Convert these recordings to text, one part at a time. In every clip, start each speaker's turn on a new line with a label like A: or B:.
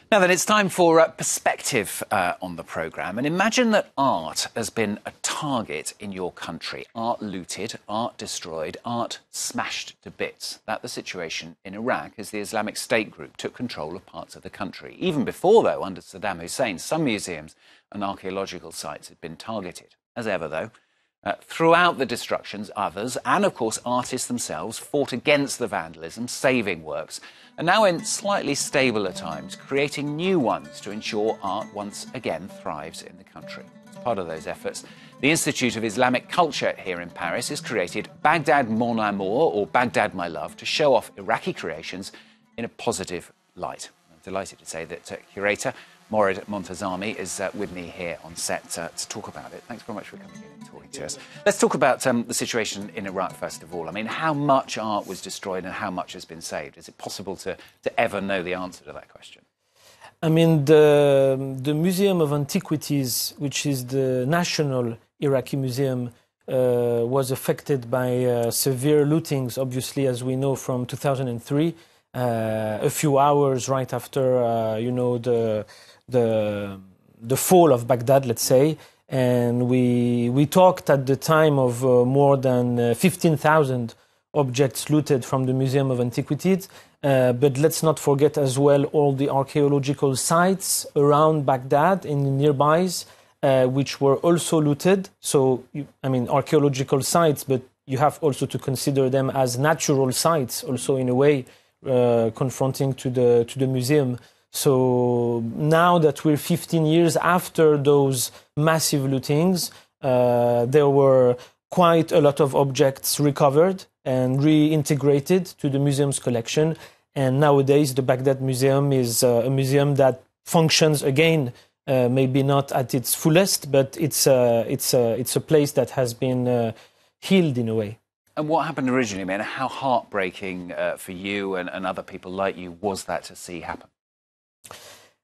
A: Now then, it's time for perspective on the programme. And imagine that art has been a target in your country. Art looted, art destroyed, art smashed to bits. That's the situation in Iraq as the Islamic State group took control of parts of the country. Even before, though, under Saddam Hussein, some museums and archaeological sites had been targeted. As ever, though, throughout the destructions, others, and of course artists themselves, fought against the vandalism, saving works, and now in slightly stabler times, creating new ones to ensure art once again thrives in the country. As part of those efforts, the Institute of Islamic Culture here in Paris has created Baghdad Mon Amour, or Baghdad My Love, to show off Iraqi creations in a positive light. I'm delighted to say that curator Morad Montazami is with me here on set to talk about it. Thanks very much for coming in and talking to us. Let's talk about the situation in Iraq, first of all. I mean, how much art was destroyed and how much has been saved? Is it possible to ever know the answer to that question?
B: I mean, the Museum of Antiquities, which is the national Iraqi museum, was affected by severe lootings, obviously, as we know, from 2003. A few hours right after, the fall of Baghdad, let's say, and we talked at the time of more than 15,000 objects looted from the Museum of Antiquities. But let's not forget as well all the archaeological sites around Baghdad and the nearbys, which were also looted. So, archaeological sites, but you have also to consider them as natural sites, also in a way, confronting to the museum. So now that we're 15 years after those massive lootings, there were quite a lot of objects recovered and reintegrated to the museum's collection. And nowadays, the Baghdad Museum is a museum that functions again, maybe not at its fullest, but it's a place that has been healed in a way.
A: And what happened originally, man? How heartbreaking for you and other people like you was that to see happen?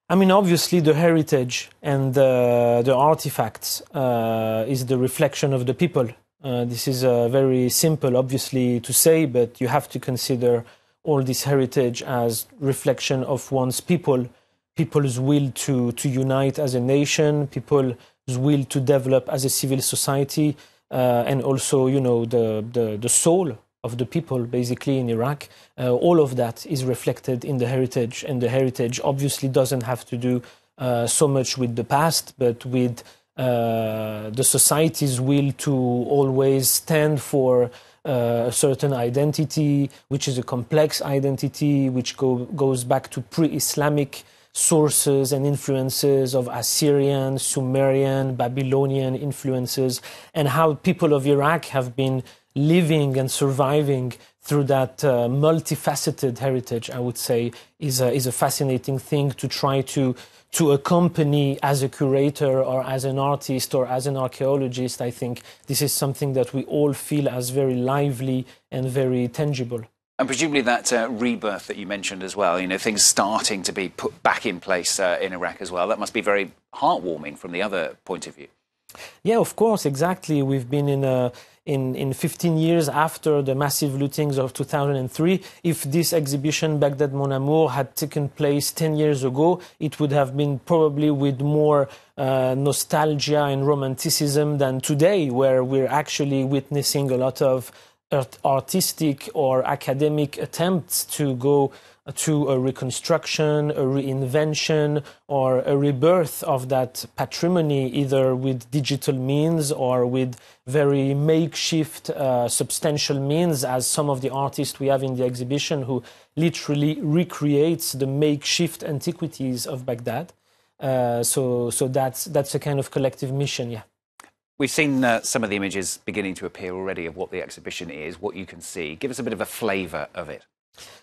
B: I mean, obviously, the heritage and the artifacts is the reflection of the people. This is very simple, obviously, to say, but you have to consider all this heritage as reflection of one's people, people's will to unite as a nation, people's will to develop as a civil society, and also, the soul of the people, basically, in Iraq. All of that is reflected in the heritage, and the heritage obviously doesn't have to do so much with the past, but with the society's will to always stand for a certain identity, which is a complex identity, which goes back to pre-Islamic sources and influences of Assyrian, Sumerian, Babylonian influences, and how people of Iraq have been living and surviving through that multifaceted heritage, I would say, is a fascinating thing to try to accompany as a curator or as an artist or as an archaeologist. I think this is something that we all feel as very lively and very tangible.
A: And presumably that rebirth that you mentioned as well, things starting to be put back in place in Iraq as well, that must be very heartwarming from the other point of view.
B: Yeah, of course, exactly. We've been in 15 years after the massive lootings of 2003. If this exhibition, Baghdad Mon Amour, had taken place 10 years ago, it would have been probably with more nostalgia and romanticism than today, where we're actually witnessing a lot of artistic or academic attempts to go to a reconstruction, a reinvention, or a rebirth of that patrimony, either with digital means or with very makeshift, substantial means, as some of the artists we have in the exhibition who literally recreates the makeshift antiquities of Baghdad. So that's a kind of collective mission, yeah.
A: We've seen some of the images beginning to appear already of what the exhibition is, what you can see. Give us a bit of a flavour of it.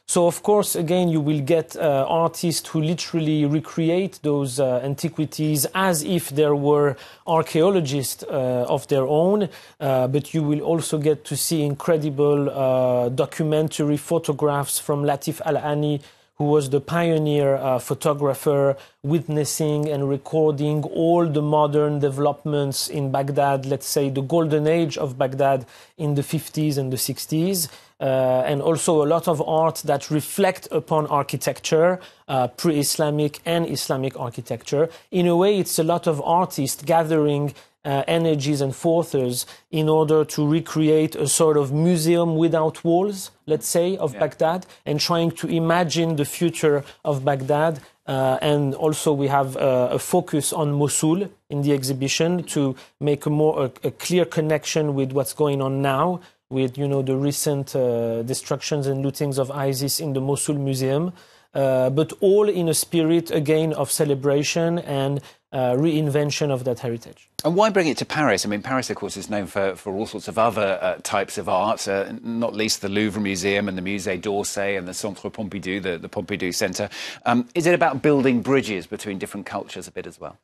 B: So, of course, again, you will get artists who literally recreate those antiquities as if there were archaeologists of their own. But you will also get to see incredible documentary photographs from Latif Al-Ani, who was the pioneer photographer, witnessing and recording all the modern developments in Baghdad, let's say the golden age of Baghdad in the 50s and the 60s. And also a lot of art that reflect upon architecture, pre-Islamic and Islamic architecture. In a way, it's a lot of artists gathering energies and forces in order to recreate a sort of museum without walls, let's say, of Baghdad, and trying to imagine the future of Baghdad. And also we have a focus on Mosul in the exhibition to make a clear connection with what's going on now, with, you know, the recent destructions and lootings of ISIS in the Mosul Museum, but all in a spirit, again, of celebration and reinvention of that heritage.
A: And why bring it to Paris? I mean, Paris, of course, is known for all sorts of other types of art, not least the Louvre Museum and the Musée d'Orsay and the Centre Pompidou, the Pompidou Centre. Is it about building bridges between different cultures a bit as well?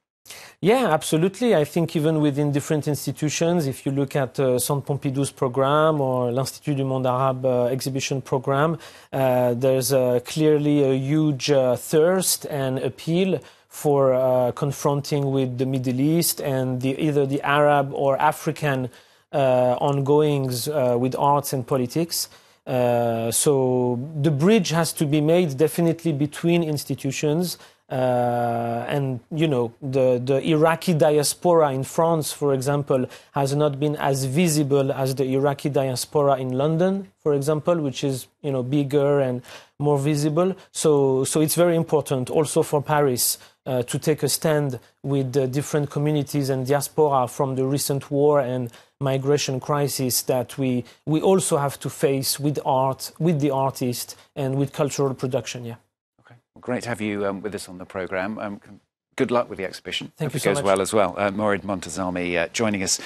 B: Yeah, absolutely. I think even within different institutions, if you look at Centre Pompidou's program or l'Institut du Monde Arabe exhibition program, there's clearly a huge thirst and appeal for confronting with the Middle East and either the Arab or African ongoings with arts and politics. So the bridge has to be made definitely between institutions. And, you know, the Iraqi diaspora in France, for example, has not been as visible as the Iraqi diaspora in London, for example, which is, you know, bigger and more visible. So it's very important also for Paris to take a stand with the different communities and diaspora from the recent war and migration crisis that we also have to face with art, with the artist, and with cultural production, yeah.
A: Well, great to have you with us on the programme. Good luck with the exhibition.
B: Thank you
A: so much. It goes well as well. Morad Montazami joining us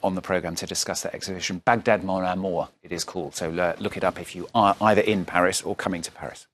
A: on the programme to discuss that exhibition. Baghdad, Mon Amour, it is called. So look it up if you are either in Paris or coming to Paris.